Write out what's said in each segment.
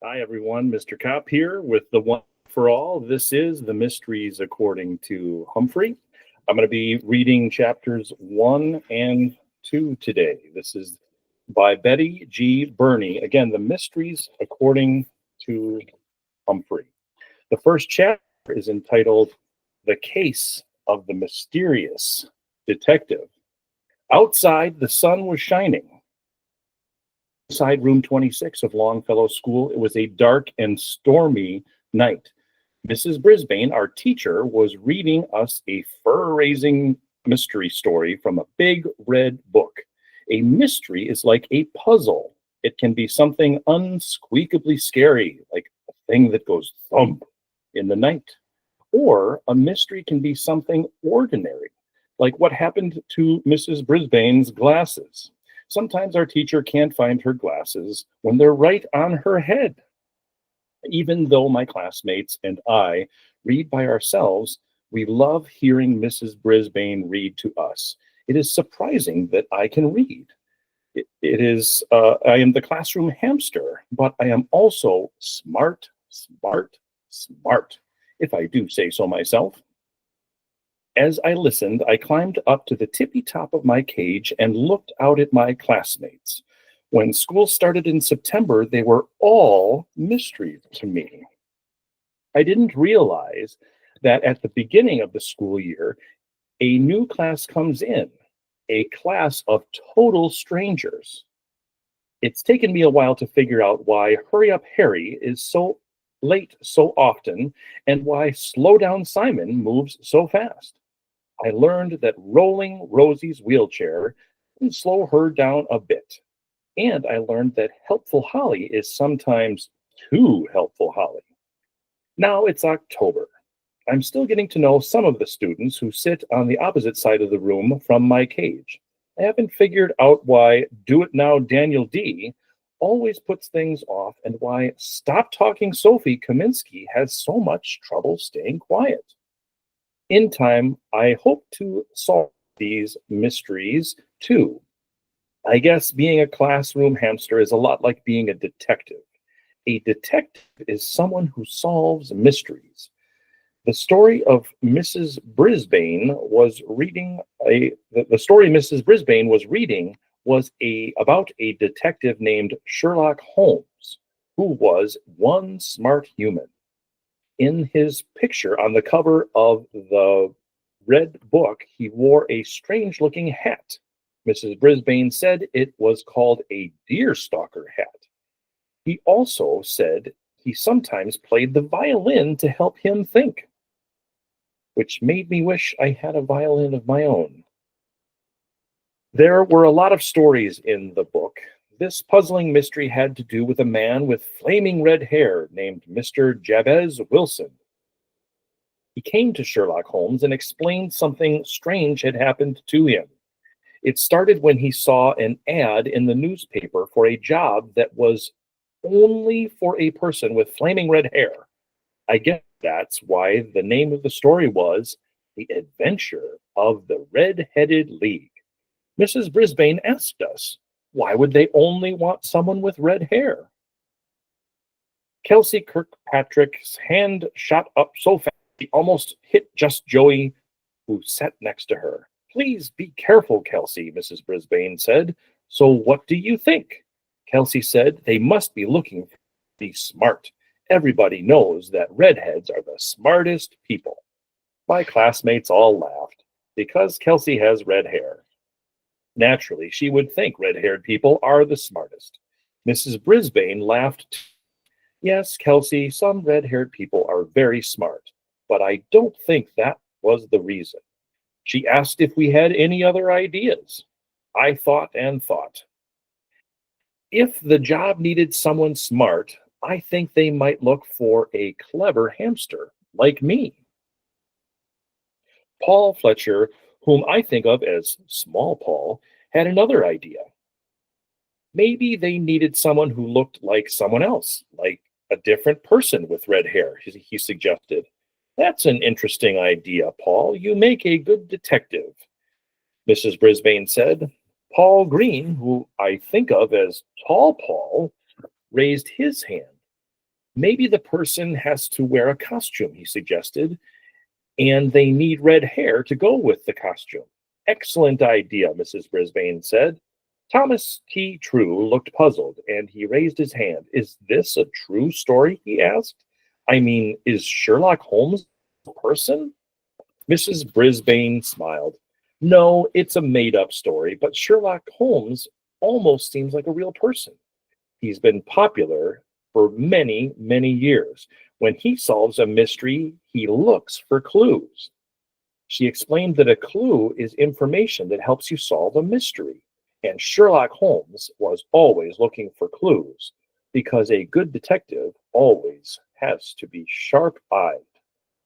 Hi, everyone. Mr. Kopp here with the one for all. This is the Mysteries According to Humphrey. I'm going to be reading chapters 1 and 2 today. This is by Betty G. Burney. Again, the Mysteries According to Humphrey. The first chapter is entitled The Case of the Mysterious Detective. Outside, the sun was shining. Inside room 26 of Longfellow School, it was a dark and stormy night. Mrs. Brisbane, our teacher, was reading us a fur-raising mystery story from a big red book. A mystery is like a puzzle. It can be something unsqueakably scary, like a thing that goes thump in the night. Or a mystery can be something ordinary, like what happened to Mrs. Brisbane's glasses. Sometimes our teacher can't find her glasses when they're right on her head. Even though my classmates and I read by ourselves, we love hearing Mrs. Brisbane read to us. It is surprising that I can read. I am the classroom hamster, but I am also smart, if I do say so myself. As I listened, I climbed up to the tippy top of my cage and looked out at my classmates. When school started in September, they were all mysteries to me. I didn't realize that at the beginning of the school year, a new class comes in, a class of total strangers. It's taken me a while to figure out why Hurry Up Harry is so late so often and why Slow Down Simon moves so fast. I learned that rolling Rosie's wheelchair can slow her down a bit. And I learned that helpful Holly is sometimes too helpful Holly. Now it's October. I'm still getting to know some of the students who sit on the opposite side of the room from my cage. I haven't figured out why Do It Now Daniel D always puts things off and why Stop Talking Sophie Kaminsky has so much trouble staying quiet. In time, I hope to solve these mysteries too. I guess being a classroom hamster is a lot like being a detective. A detective is someone who solves mysteries. The story of Mrs. Brisbane was reading the story Mrs. Brisbane was reading was about a detective named Sherlock Holmes, who was one smart human. In his picture on the cover of the red book, he wore a strange-looking hat. Mrs. Brisbane said it was called a deerstalker hat. He also said he sometimes played the violin to help him think, which made me wish I had a violin of my own. There were a lot of stories in the book. This puzzling mystery had to do with a man with flaming red hair named Mr. Jabez Wilson. He came to Sherlock Holmes and explained something strange had happened to him. It started when he saw an ad in the newspaper for a job that was only for a person with flaming red hair. I guess that's why the name of the story was The Adventure of the Red-Headed League. Mrs. Brisbane asked us, why would they only want someone with red hair? Kelsey Kirkpatrick's hand shot up so fast he almost hit just Joey, who sat next to her. Please be careful, Kelsey, Mrs. Brisbane said. So what do you think? Kelsey said they must be looking to be smart. Everybody knows that redheads are the smartest people. My classmates all laughed because Kelsey has red hair. Naturally, she would think red-haired people are the smartest. Mrs. Brisbane laughed. Yes, Kelsey, some red-haired people are very smart, but I don't think that was the reason. She asked if we had any other ideas. I thought and thought. If the job needed someone smart, I think they might look for a clever hamster like me. Paul Fletcher, whom I think of as Small Paul, had another idea. Maybe they needed someone who looked like someone else, like a different person with red hair, he suggested. That's an interesting idea, Paul. You make a good detective, Mrs. Brisbane said. Paul Green, who I think of as Tall Paul, raised his hand. Maybe the person has to wear a costume, he suggested, and they need red hair to go with the costume. Excellent idea, Mrs. Brisbane said. Thomas T. True looked puzzled, and he raised his hand. Is this a true story? He asked. I mean, is Sherlock Holmes a person? Mrs. Brisbane smiled. No, it's a made-up story, but Sherlock Holmes almost seems like a real person. He's been popular for many, many years. When he solves a mystery, he looks for clues. She explained that a clue is information that helps you solve a mystery. And Sherlock Holmes was always looking for clues because a good detective always has to be sharp-eyed.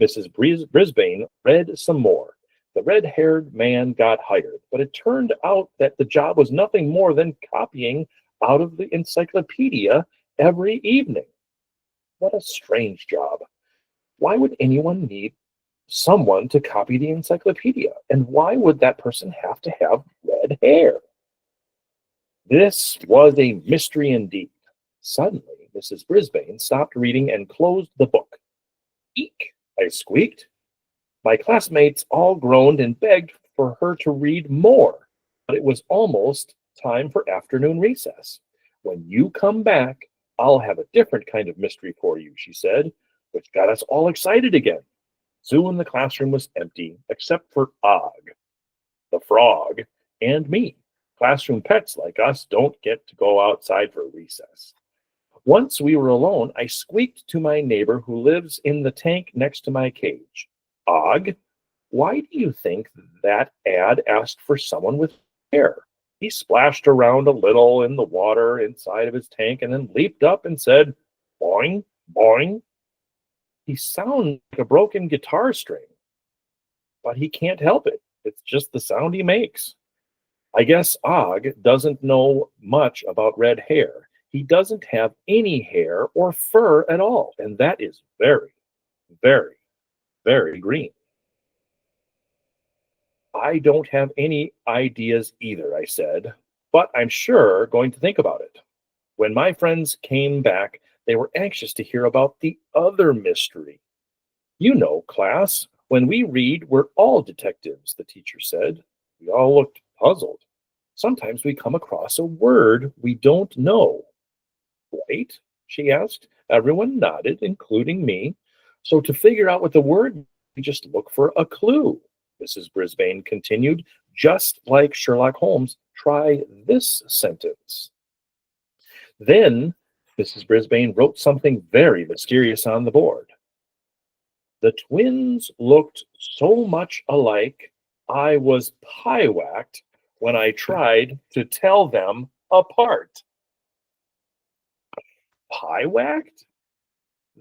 Mrs. Brisbane read some more. The red-haired man got hired, but it turned out that the job was nothing more than copying out of the encyclopedia every evening. What a strange job. Why would anyone need someone to copy the encyclopedia? And why would that person have to have red hair? This was a mystery indeed. Suddenly, Mrs. Brisbane stopped reading and closed the book. Eek, I squeaked. My classmates all groaned and begged for her to read more, but it was almost time for afternoon recess. When you come back, I'll have a different kind of mystery for you, she said, which got us all excited again. Soon the classroom was empty, except for Og, the frog, and me. Classroom pets like us don't get to go outside for recess. Once we were alone, I squeaked to my neighbor who lives in the tank next to my cage. Og, why do you think that ad asked for someone with hair? He splashed around a little in the water inside of his tank and then leaped up and said, boing, boing. He sounds like a broken guitar string, but he can't help it. It's just the sound he makes. I guess Og doesn't know much about red hair. He doesn't have any hair or fur at all, and that is very, very, very green. I don't have any ideas either, I said, but I'm sure going to think about it. When my friends came back, they were anxious to hear about the other mystery. You know, class, when we read, we're all detectives, the teacher said. We all looked puzzled. Sometimes we come across a word we don't know. Right? She asked. Everyone nodded, including me. So to figure out what the word, we just look for a clue. Mrs. Brisbane continued, just like Sherlock Holmes, try this sentence. Then Mrs. Brisbane wrote something very mysterious on the board. The twins looked so much alike, I was pie-whacked when I tried to tell them apart. Pie-whacked?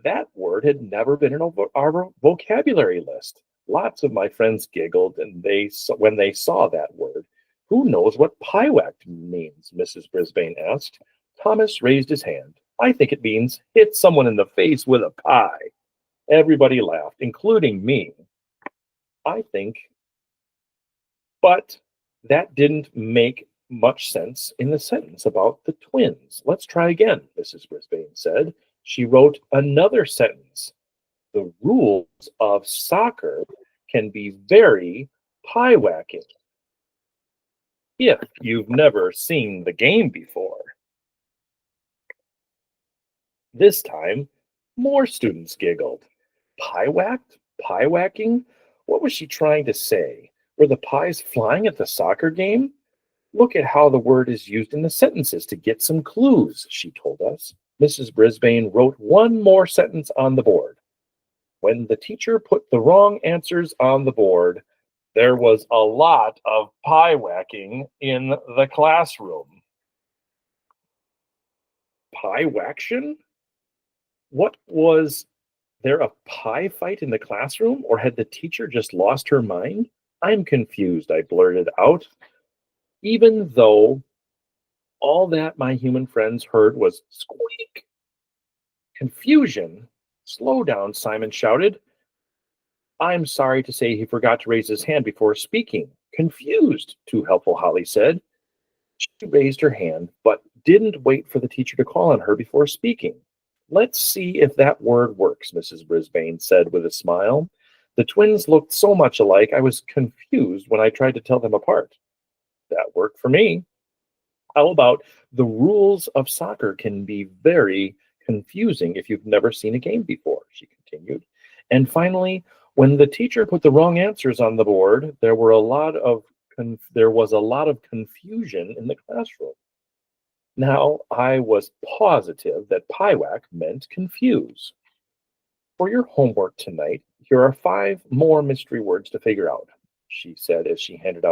That word had never been in our vocabulary list. Lots of my friends giggled when they saw that word. Who knows what pie-whacked means? Mrs. Brisbane asked. Thomas raised his hand. I think it means hit someone in the face with a pie. Everybody laughed, including me. But that didn't make much sense in the sentence about the twins. Let's try again, Mrs. Brisbane said. She wrote another sentence. The rules of soccer can be very pie-whacking if you've never seen the game before. This time, more students giggled. Pie-whacked? Pie-whacking? What was she trying to say? Were the pies flying at the soccer game? Look at how the word is used in the sentences to get some clues, she told us. Mrs. Brisbane wrote one more sentence on the board. When the teacher put the wrong answers on the board, there was a lot of pie-whacking in the classroom. Pie-whaction? What was there a pie fight in the classroom, or had the teacher just lost her mind? I'm confused, I blurted out, even though all that my human friends heard was squeak. Confusion? Slow down, Simon shouted. I'm sorry to say he forgot to raise his hand before speaking. Confused, Too Helpful Holly said. She raised her hand, but didn't wait for the teacher to call on her before speaking. Let's see if that word works, Mrs. Brisbane said with a smile. The twins looked so much alike I was confused when I tried to tell them apart. That worked for me. How about the rules of soccer can be very confusing if you've never seen a game before, she continued. And finally, when the teacher put the wrong answers on the board, there was a lot of confusion in the classroom. Now, I was positive that PIWAC meant confuse. For your homework tonight, here are 5 more mystery words to figure out, she said as she handed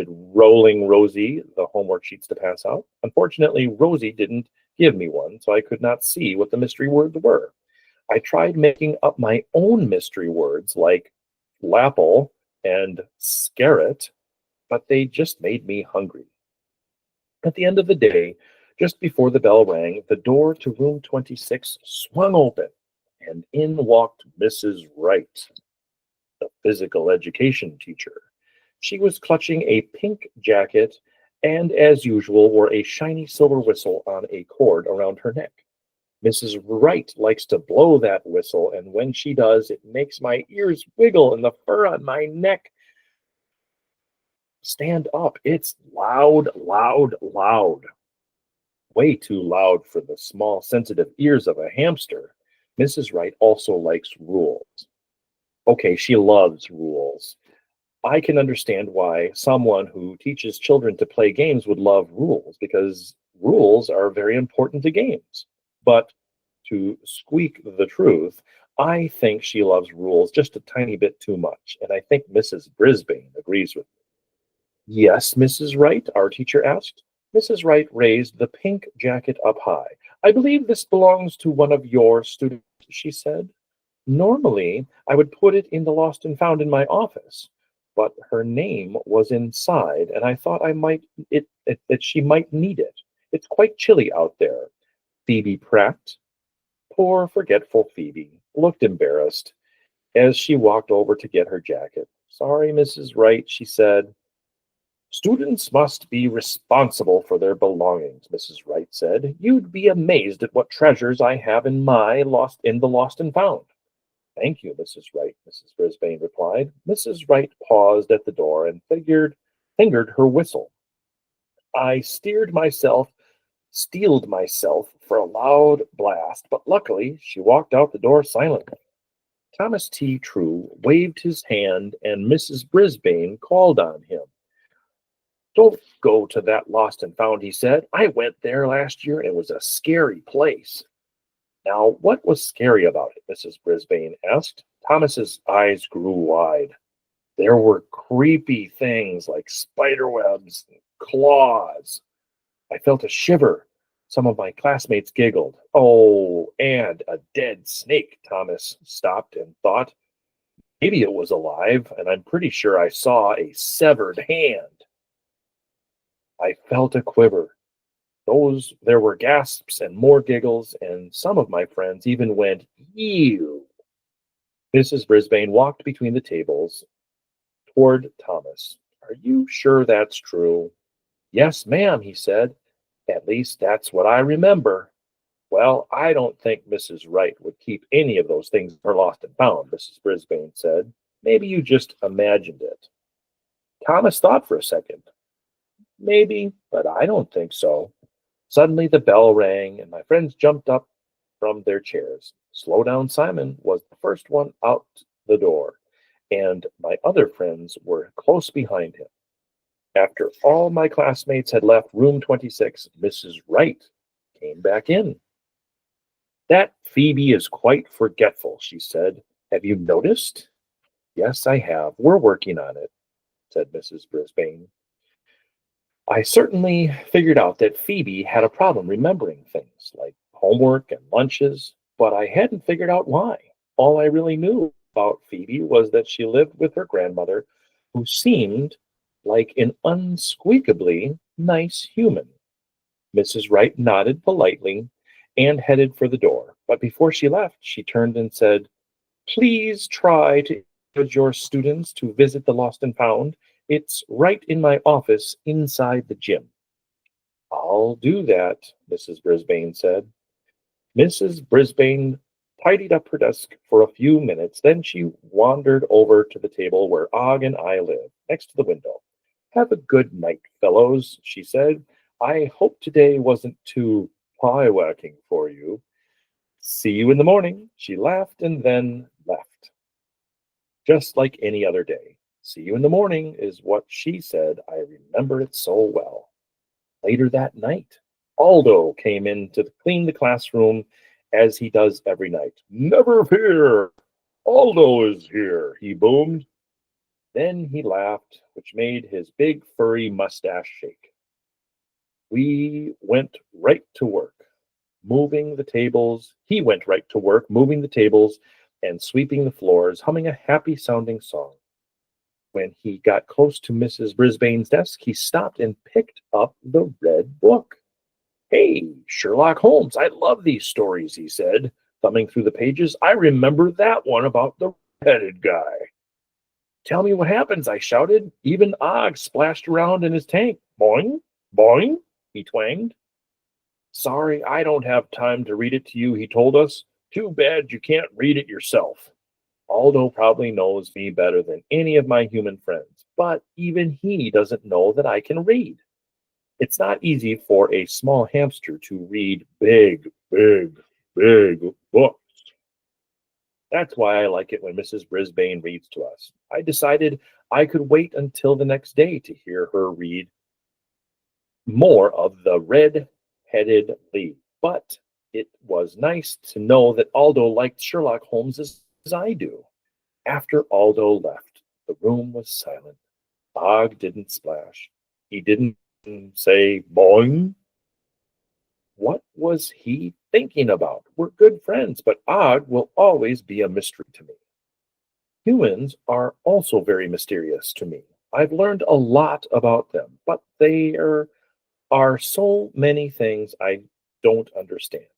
Rolling Rosie the homework sheets to pass out. Unfortunately, Rosie didn't give me one, so I could not see what the mystery words were. I tried making up my own mystery words like flapple and scarret, but they just made me hungry. At the end of the day, just before the bell rang, the door to room 26 swung open, and in walked Mrs. Wright, the physical education teacher. She was clutching a pink jacket and, as usual, wore a shiny silver whistle on a cord around her neck. Mrs. Wright likes to blow that whistle, and when she does, it makes my ears wiggle and the fur on my neck stand up. It's loud, loud, loud. Way too loud for the small, sensitive ears of a hamster. Mrs. Wright also likes rules. Okay, she loves rules. I can understand why someone who teaches children to play games would love rules, because rules are very important to games. But to squeak the truth, I think she loves rules just a tiny bit too much, and I think Mrs. Brisbane agrees with me. Yes, Mrs. Wright, our teacher asked. Mrs. Wright raised the pink jacket up high. I believe this belongs to one of your students, she said. Normally, I would put it in the lost and found in my office, but her name was inside, and I thought that she might need it. It's quite chilly out there. Phoebe Pratt, poor forgetful Phoebe, looked embarrassed as she walked over to get her jacket. Sorry, Mrs. Wright, she said. Students must be responsible for their belongings, Mrs. Wright said. You'd be amazed at what treasures I have in the lost and found. Thank you, Mrs. Wright, Mrs. Brisbane replied. Mrs. Wright paused at the door and fingered her whistle. I steeled myself for a loud blast, but luckily she walked out the door silently. Thomas T. True waved his hand, and Mrs. Brisbane called on him. Don't go to that lost and found, he said. I went there last year. It was a scary place. Now, what was scary about it? Mrs. Brisbane asked. Thomas's eyes grew wide. There were creepy things like spider webs and claws. I felt a shiver. Some of my classmates giggled. Oh, and a dead snake. Thomas stopped and thought. Maybe it was alive, and I'm pretty sure I saw a severed hand. I felt a quiver. There were gasps and more giggles, and some of my friends even went, ew. Mrs. Brisbane walked between the tables toward Thomas. Are you sure that's true? Yes, ma'am, he said. At least that's what I remember. Well, I don't think Mrs. Wright would keep any of those things for lost and found, Mrs. Brisbane said. Maybe you just imagined it. Thomas thought for a second. Maybe, but I don't think so. Suddenly the bell rang, and my friends jumped up from their chairs. Slow Down Simon was the first one out the door, and my other friends were close behind him. After all my classmates had left room 26, Mrs. Wright came back in. That Phoebe is quite forgetful, she said. Have you noticed? Yes, I have. We're working on it, said Mrs. Brisbane. I certainly figured out that Phoebe had a problem remembering things like homework and lunches, but I hadn't figured out why. All I really knew about Phoebe was that she lived with her grandmother, who seemed like an unsqueakably nice human. Mrs. Wright nodded politely and headed for the door, but before she left, she turned and said, Please try to encourage your students to visit the Lost and Found. It's right in my office inside the gym. I'll do that, Mrs. Brisbane said. Mrs. Brisbane tidied up her desk for a few minutes. Then she wandered over to the table where Og and I live, next to the window. "Have a good night, fellows," she said. "I hope today wasn't too pie-whacking for you. See you in the morning." She laughed and then left, just like any other day. "See you in the morning" is what she said. I remember it so well. Later that night, Aldo came in to clean the classroom as he does every night. "Never fear, Aldo is here," he boomed. Then he laughed, which made his big furry mustache shake. We went right to work, moving the tables. He went right to work, moving the tables and sweeping the floors, humming a happy sounding song. When he got close to Mrs. Brisbane's desk, he stopped and picked up the red book. "Hey, Sherlock Holmes, I love these stories," he said, thumbing through the pages. "I remember that one about the red-headed guy." "Tell me what happens," I shouted. Even Og splashed around in his tank. "Boing, boing," he twanged. "Sorry, I don't have time to read it to you," he told us. "Too bad you can't read it yourself." Aldo probably knows me better than any of my human friends, but even he doesn't know that I can read. It's not easy for a small hamster to read big, big, big books. That's why I like it when Mrs. Brisbane reads to us. I decided I could wait until the next day to hear her read more of the Red-Headed League. But it was nice to know that Aldo liked Sherlock Holmes as I do. After Aldo left, the room was silent. Og didn't splash. He didn't say boing. What was he thinking about? We're good friends, but Og will always be a mystery to me. Humans are also very mysterious to me. I've learned a lot about them, but there are so many things I don't understand.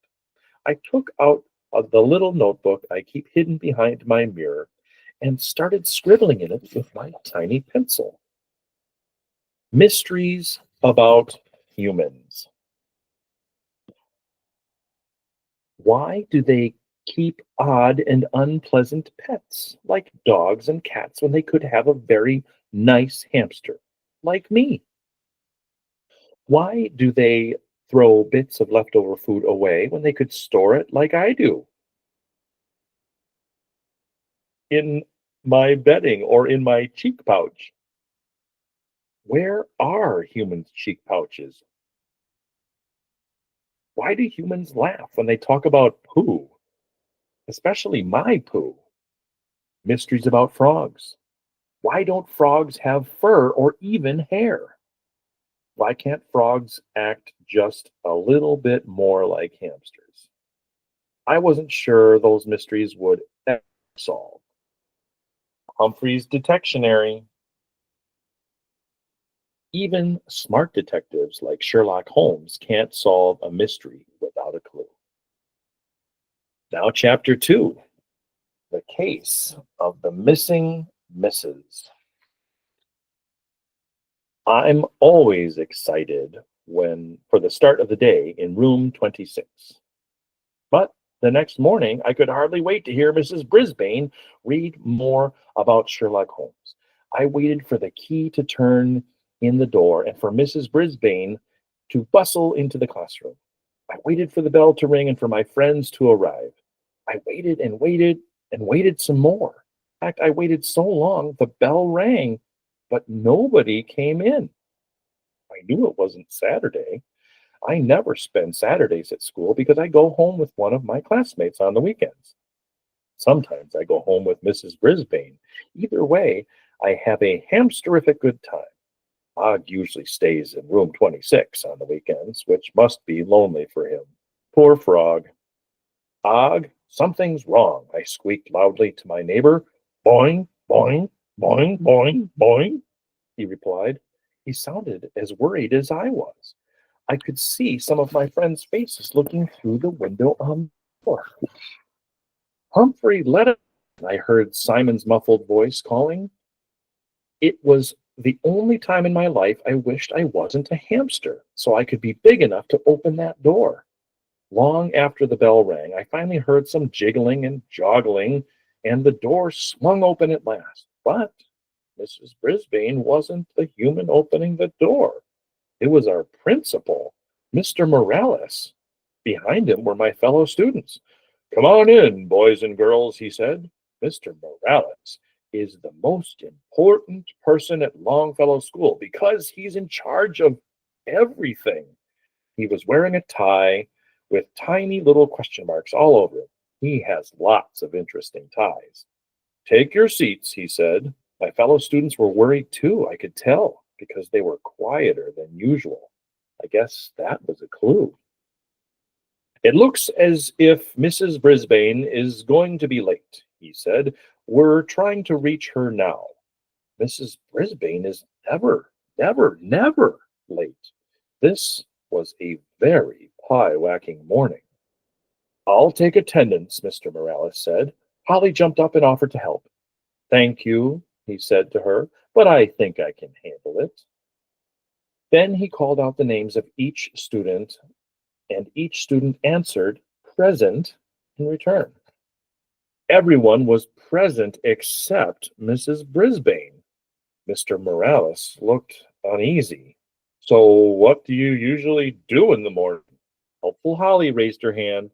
I took out the little notebook I keep hidden behind my mirror and started scribbling in it with my tiny pencil. Mysteries about humans. Why do they keep odd and unpleasant pets like dogs and cats when they could have a very nice hamster like me? Why do they throw bits of leftover food away when they could store it like I do in my bedding or in my cheek pouch? Where are humans' cheek pouches? Why do humans laugh when they talk about poo, especially my poo? Mysteries about frogs. Why don't frogs have fur or even hair? Why can't frogs act just a little bit more like hamsters? I wasn't sure those mysteries would ever solve. Humphrey's Detectionary. Even smart detectives like Sherlock Holmes can't solve a mystery without a clue. Now, Chapter 2, The Case of the Missing Misses. I'm always excited for the start of the day in room 26. But the next morning, I could hardly wait to hear Mrs. Brisbane read more about Sherlock Holmes. I waited for the key to turn in the door and for Mrs. Brisbane to bustle into the classroom. I waited for the bell to ring and for my friends to arrive. I waited and waited and waited some more. In fact, I waited so long, the bell rang, but nobody came in. I knew it wasn't Saturday. I never spend Saturdays at school because I go home with one of my classmates on the weekends. Sometimes I go home with Mrs. Brisbane. Either way, I have a hamsterific good time. Og usually stays in room 26 on the weekends, which must be lonely for him. Poor frog. Og, something's wrong, I squeaked loudly to my neighbor. Boing, boing, boing, boing, boing, he replied. He sounded as worried as I was. I could see some of my friends' faces looking through the window on the door. "Humphrey, let us," I heard Simon's muffled voice calling. It was the only time in my life I wished I wasn't a hamster, so I could be big enough to open that door. Long after the bell rang, I finally heard some jiggling and joggling, and the door swung open at last. But Mrs. Brisbane wasn't the human opening the door. It was our principal, Mr. Morales. Behind him were my fellow students. "Come on in, boys and girls," he said. "Mr. Morales is the most important person at Longfellow School because he's in charge of everything." He was wearing a tie with tiny little question marks all over it. He has lots of interesting ties. "Take your seats," he said. My fellow students were worried too, I could tell, because they were quieter than usual. I guess that was a clue. "It looks as if Mrs. Brisbane is going to be late," he said. "We're trying to reach her now." Mrs. Brisbane is never late. This was a very pie-whacking morning. "I'll take attendance," Mr. Morales said. Holly jumped up and offered to help. "Thank you," he said to her, "but I think I can handle it." Then he called out the names of each student, and each student answered "present" in return. Everyone was present except Mrs. Brisbane. Mr. Morales looked uneasy. "So what do you usually do in the morning?" Helpful Holly raised her hand.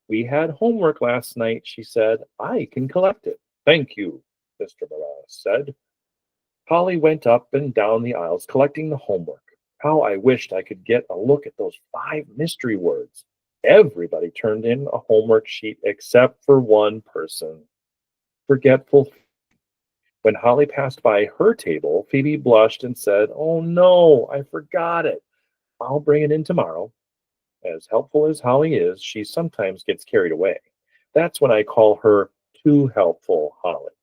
"We had homework last night," she said. "I can collect it." "Thank you," Mr. Morales said. Holly went up and down the aisles collecting the homework. How I wished I could get a look at those 5 mystery words. Everybody turned in a homework sheet except for one person. Forgetful. When Holly passed by her table, Phoebe blushed and said, "Oh no, I forgot it. I'll bring it in tomorrow." As helpful as Holly is, she sometimes gets carried away. That's when I call her too helpful Holly.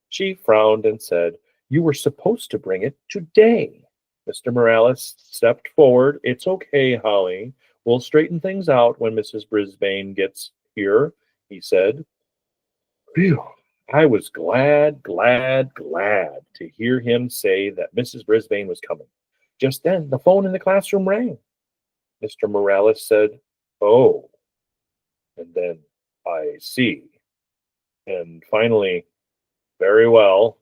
She frowned and said, "You were supposed to bring it today." Mr. Morales stepped forward. "It's okay, Holly. We'll straighten things out when Mrs. Brisbane gets here," he said. Phew. I was glad to hear him say that Mrs. Brisbane was coming. Just then, the phone in the classroom rang. Mr. Morales said, "Oh," and then, "I see," and finally, "Very well,"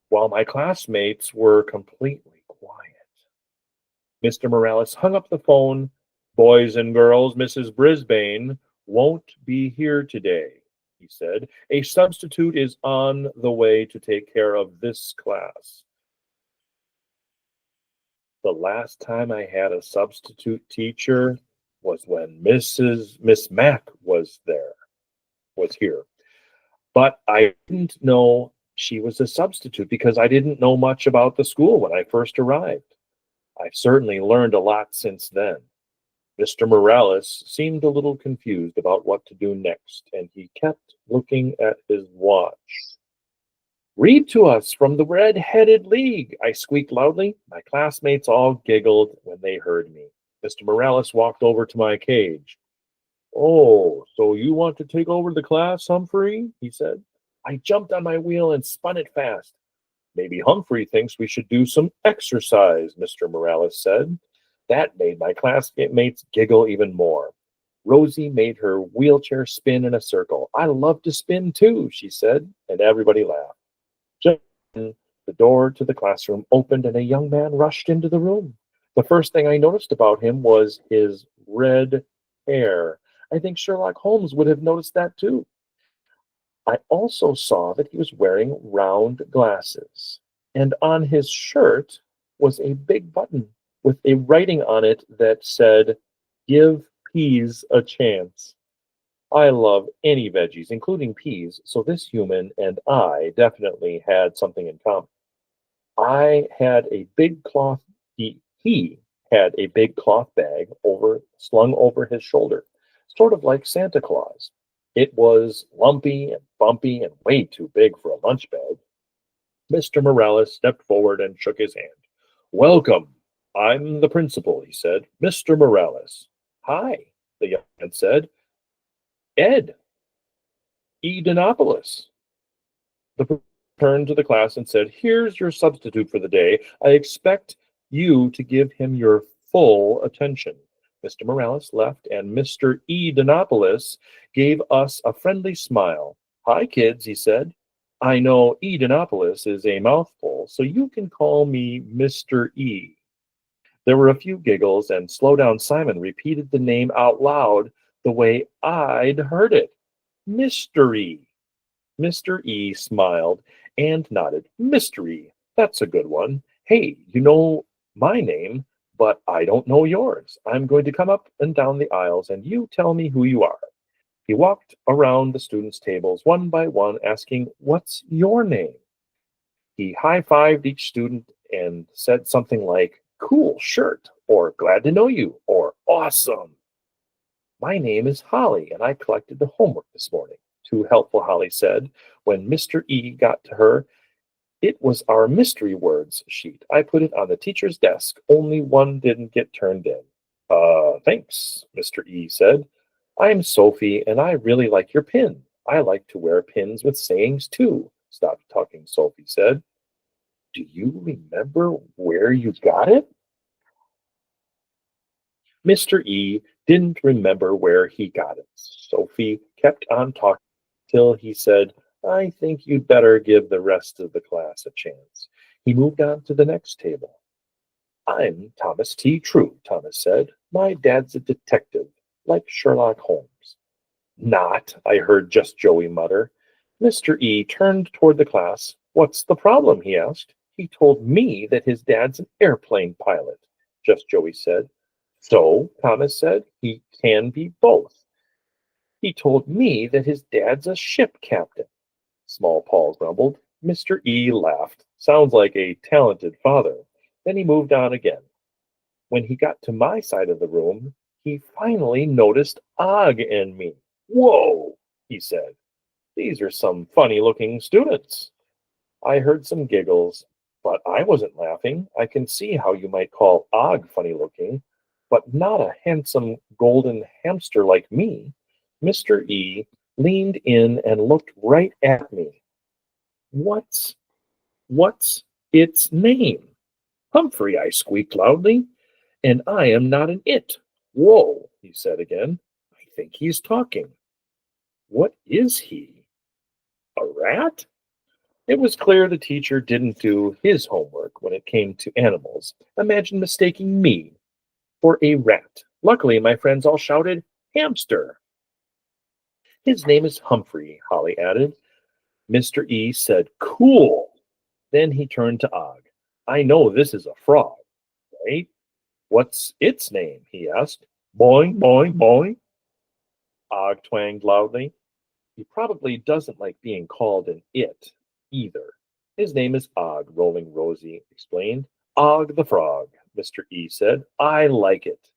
while my classmates were completely quiet. Mr. Morales hung up the phone. "Boys and girls, Mrs. Brisbane won't be here today," he said. "A substitute is on the way to take care of this class." The last time I had a substitute teacher was when Miss Mack was here. But I didn't know she was a substitute because I didn't know much about the school when I first arrived. I've certainly learned a lot since then. Mr. Morales seemed a little confused about what to do next, and he kept looking at his watch. "Read to us from the Red-Headed League," I squeaked loudly. My classmates all giggled when they heard me. Mr. Morales walked over to my cage. "Oh, so you want to take over the class, Humphrey?" he said. I jumped on my wheel and spun it fast. "Maybe Humphrey thinks we should do some exercise," Mr. Morales said. That made my classmates giggle even more. Rosie made her wheelchair spin in a circle. "I love to spin too," she said, and everybody laughed. Just then, the door to the classroom opened and a young man rushed into the room. The first thing I noticed about him was his red hair. I think Sherlock Holmes would have noticed that too. I also saw that he was wearing round glasses, and on his shirt was a big button with a writing on it that said, "Give peas a chance." I love any veggies, including peas, so this human and I definitely had something in common. I had a big cloth, he had a big cloth bag slung over his shoulder, sort of like Santa Claus. It was lumpy and bumpy and way too big for a lunch bag. Mr. Morales stepped forward and shook his hand. "Welcome. I'm the principal," he said. "Mr. Morales." "Hi," the young man said. "Ed. Edenopoulos." The principal turned to the class and said, "Here's your substitute for the day. I expect you to give him your full attention." Mr. Morales left, and Mr. E. Denopoulos gave us a friendly smile. "Hi, kids," he said. "I know E. Denopoulos is a mouthful, so you can call me Mr. E." There were a few giggles, and Slow Down Simon repeated the name out loud the way I'd heard it. "Mystery." Mr. E smiled and nodded. "Mystery. That's a good one. Hey, you know my name, but I don't know yours. I'm going to come up and down the aisles, and you tell me who you are." He walked around the students' tables one by one, asking, "What's your name?" He high-fived each student and said something like, "Cool shirt," or "Glad to know you," or "Awesome." "My name is Holly, and I collected the homework this morning," Too Helpful Holly said. When Mr. E got to her, "It was our mystery words sheet. I put it on the teacher's desk. Only one didn't get turned in." Thanks," Mr. E said. "I'm Sophie, and I really like your pin. I like to wear pins with sayings, too." "Stop talking," Sophie said. "Do you remember where you got it?" Mr. E didn't remember where he got it. Sophie kept on talking till he said, "I think you'd better give the rest of the class a chance." He moved on to the next table. "I'm Thomas T. True," Thomas said. "My dad's a detective, like Sherlock Holmes." "Not," I heard Just Joey mutter. Mr. E turned toward the class. "What's the problem?" he asked. "He told me that his dad's an airplane pilot," Just Joey said. "So," Thomas said, "he can be both." "He told me that his dad's a ship captain," Small Paul grumbled. Mr. E laughed. "Sounds like a talented father." Then he moved on again. When he got to my side of the room, he finally noticed Og and me. "Whoa," he said. "These are some funny-looking students." I heard some giggles, but I wasn't laughing. I can see how you might call Og funny-looking, but not a handsome golden hamster like me. Mr. E leaned in and looked right at me. What's its name?" "Humphrey," I squeaked loudly. "And I am not an it." "Whoa," he said again. "I think he's talking." "What is he? A rat?" It was clear the teacher didn't do his homework when it came to animals. Imagine mistaking me for a rat. Luckily, my friends all shouted, "Hamster." "His name is Humphrey," Holly added. Mr. E said, "Cool." Then he turned to Og. "I know this is a frog, right? What's its name?" he asked. "Boing, boing, boing," Og twanged loudly. He probably doesn't like being called an it either. "His name is Og," Rolling Rosie explained. "Og the frog," Mr. E said. "I like it."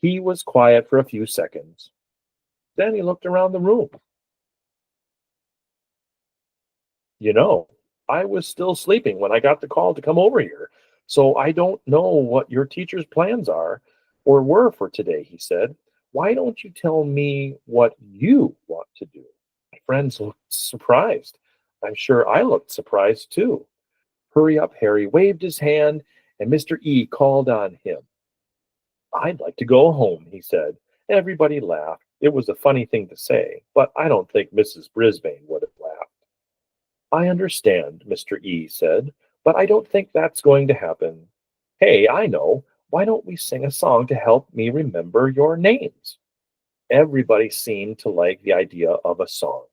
He was quiet for a few seconds. Then he looked around the room. "You know, I was still sleeping when I got the call to come over here, so I don't know what your teacher's plans are or were for today," he said. "Why don't you tell me what you want to do?" My friends looked surprised. I'm sure I looked surprised too. Hurry Up Harry waved his hand, and Mr. E called on him. "I'd like to go home," he said. Everybody laughed. It was a funny thing to say, but I don't think Mrs. Brisbane would have laughed. "I understand," Mr. E said, "but I don't think that's going to happen. Hey, I know. Why don't we sing a song to help me remember your names?" Everybody seemed to like the idea of a song.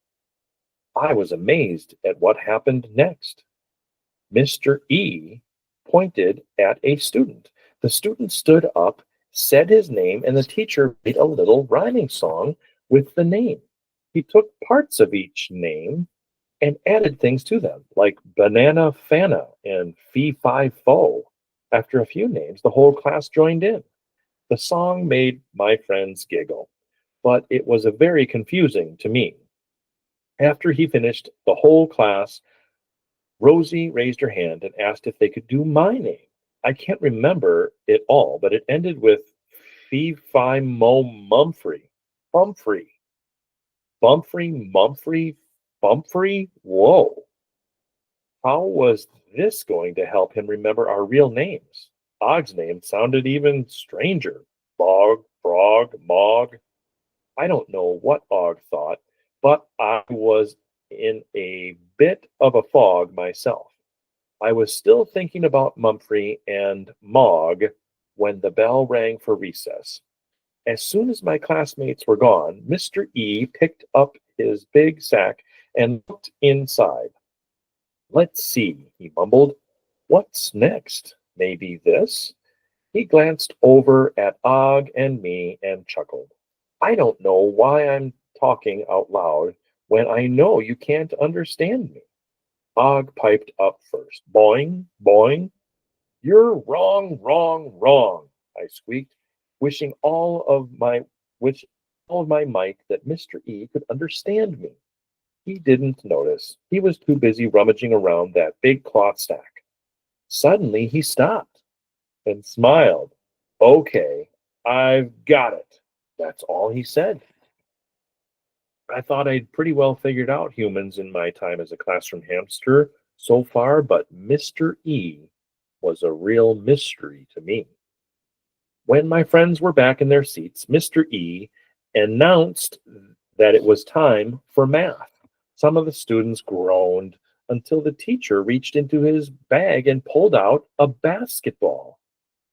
I was amazed at what happened next. Mr. E pointed at a student. The student stood up, said his name, and the teacher made a little rhyming song with the name. He took parts of each name and added things to them, like banana fana and fee fi fo. After a few names, the whole class joined in. The song made my friends giggle, but it was very confusing to me. After he finished, the whole class, Rosie raised her hand and asked if they could do my name. I can't remember it all, but it ended with fee fi mo mumfrey. Humphrey. Bumfrey, Mumfrey, Bumfrey? Whoa. How was this going to help him remember our real names? Og's name sounded even stranger. Bog, frog, mog. I don't know what Og thought, but I was in a bit of a fog myself. I was still thinking about Mumphrey and Mog when the bell rang for recess. As soon as my classmates were gone, Mr. E picked up his big sack and looked inside. Let's see, he mumbled. What's next? Maybe this? He glanced over at Og and me and chuckled. I don't know why I'm talking out loud when I know you can't understand me. Og piped up first. Boing, boing. You're wrong, wrong, wrong, I squeaked, wishing which all of my might that Mr. E could understand me. He didn't notice. He was too busy rummaging around that big cloth stack. Suddenly he stopped and smiled. Okay, I've got it. That's all he said. I thought I'd pretty well figured out humans in my time as a classroom hamster so far, but Mr. E was a real mystery to me. When my friends were back in their seats, Mr. E announced that it was time for math. Some of the students groaned until the teacher reached into his bag and pulled out a basketball.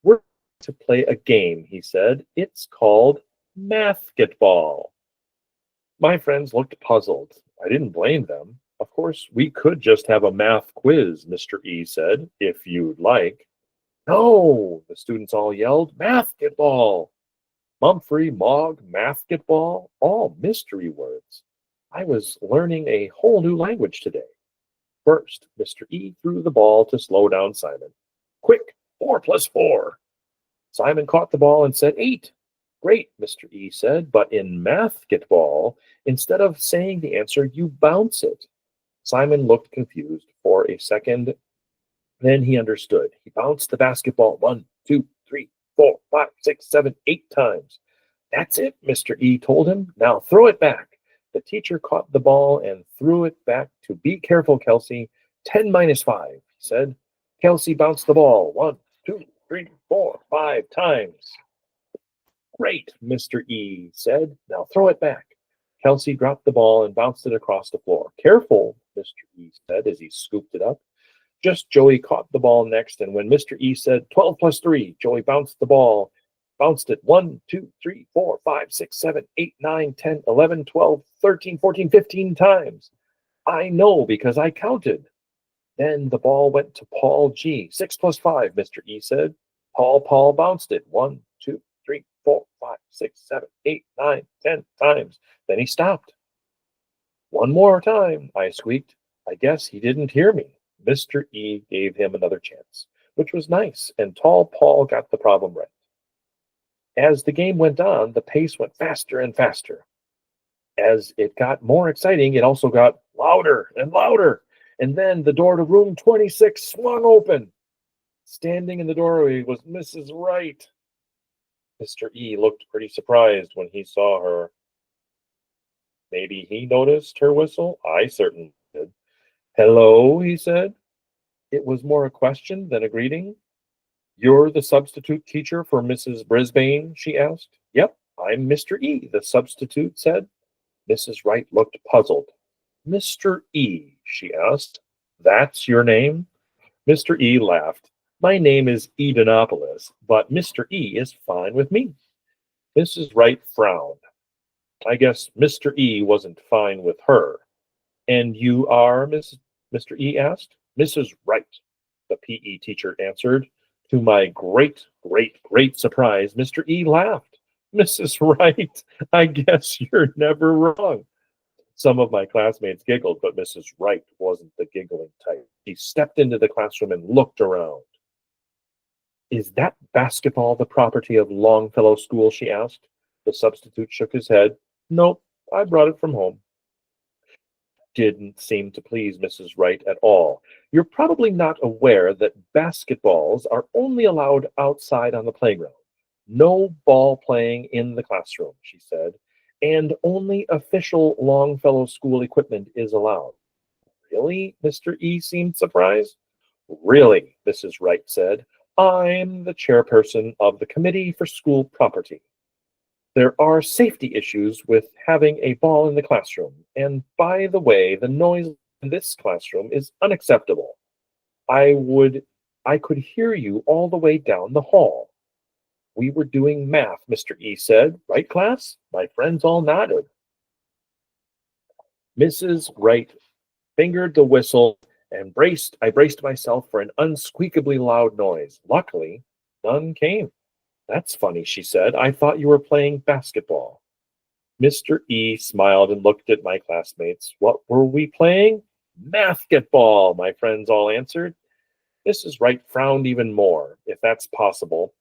We're going to play a game, he said. It's called mathgetball. My friends looked puzzled. I didn't blame them. Of course, we could just have a math quiz, Mr. E said, if you'd like. No, the students all yelled, mathgetball. Mumphrey, Mog, mathgetball, all mystery words. I was learning a whole new language today. First, Mr. E threw the ball to slow down Simon. Quick, 4 plus 4. Simon caught the ball and said 8. Great, Mr. E said, but in mathgetball, instead of saying the answer, you bounce it. Simon looked confused for a second. Then he understood. He bounced the basketball 1, 2, 3, 4, 5, 6, 7, 8 times. That's it, Mr. E told him. Now throw it back. The teacher caught the ball and threw it back to be careful, Kelsey. 10 minus 5, he said. Kelsey bounced the ball 1, 2, 3, 4, 5 times. Great, Mr. E said. Now throw it back. Kelsey dropped the ball and bounced it across the floor. Careful, Mr. E said as he scooped it up. Just Joey caught the ball next, and when Mr. E said 12 plus 3, Joey bounced the ball, bounced it 1, 2, 3, 4, 5, 6, 7, 8, 9, 10, 11, 12, 13, 14, 15 times. I know because I counted. Then the ball went to Paul G. 6 plus 5, Mr. E said. Paul bounced it 1, 2, 3, 4, 5, 6, 7, 8, 9, 10 times. Then he stopped. One more time, I squeaked. I guess he didn't hear me. Mr. E gave him another chance, which was nice, and tall Paul got the problem right. As the game went on, the pace went faster and faster. As it got more exciting, it also got louder and louder, and then the door to room 26 swung open. Standing in the doorway was Mrs. Wright. Mr. E looked pretty surprised when he saw her. Maybe he noticed her whistle? I certainly did. Hello, he said. It was more a question than a greeting. You're the substitute teacher for Mrs. Brisbane, she asked. Yep, I'm Mr. E, the substitute said. Mrs. Wright looked puzzled. Mr. E, she asked. That's your name? Mr. E laughed. My name is Edenopoulos, but Mr. E is fine with me. Mrs. Wright frowned. I guess Mr. E wasn't fine with her. And you are, Mr. E asked. Mrs. Wright, the PE teacher answered. To my great surprise, Mr. E laughed. Mrs. Wright, I guess you're never wrong. Some of my classmates giggled, but Mrs. Wright wasn't the giggling type. She stepped into the classroom and looked around. Is that basketball the property of Longfellow School, she asked. The substitute shook his head. Nope, I brought it from home. Didn't seem to please Mrs. Wright at all. You're probably not aware that basketballs are only allowed outside on the playground. No ball playing in the classroom, she said, and only official Longfellow School equipment is allowed. Really? Mr. E seemed surprised. Really, Mrs. Wright said. I'm the chairperson of the Committee for School Property. There are safety issues with having a ball in the classroom, and by the way, the noise in this classroom is unacceptable. I could hear you all the way down the hall. We were doing math, Mr. E said. Right, class? My friends all nodded. Mrs. Wright fingered the whistle and I braced myself for an unsqueakably loud noise. Luckily, none came. That's funny, she said. I thought you were playing basketball. Mr. E smiled and looked at my classmates. What were we playing? Mathgetball, my friends all answered. Mrs. Wright frowned even more, if that's possible.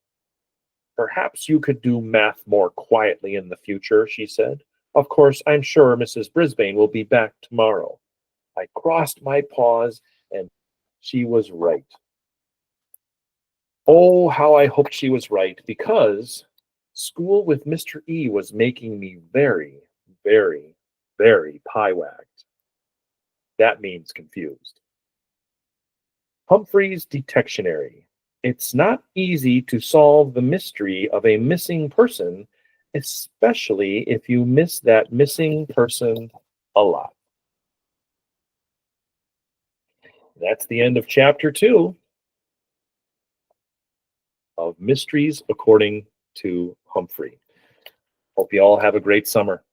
Perhaps you could do math more quietly in the future, she said. Of course, I'm sure Mrs. Brisbane will be back tomorrow. I crossed my paws, and she was right. Oh, how I hoped she was right, because school with Mr. E was making me very, very, very pie-wagged. That means confused. Humphrey's Detectionary. It's not easy to solve the mystery of a missing person, especially if you miss that missing person a lot. That's the end of chapter 2 of Mysteries According to Humphrey. Hope you all have a great summer.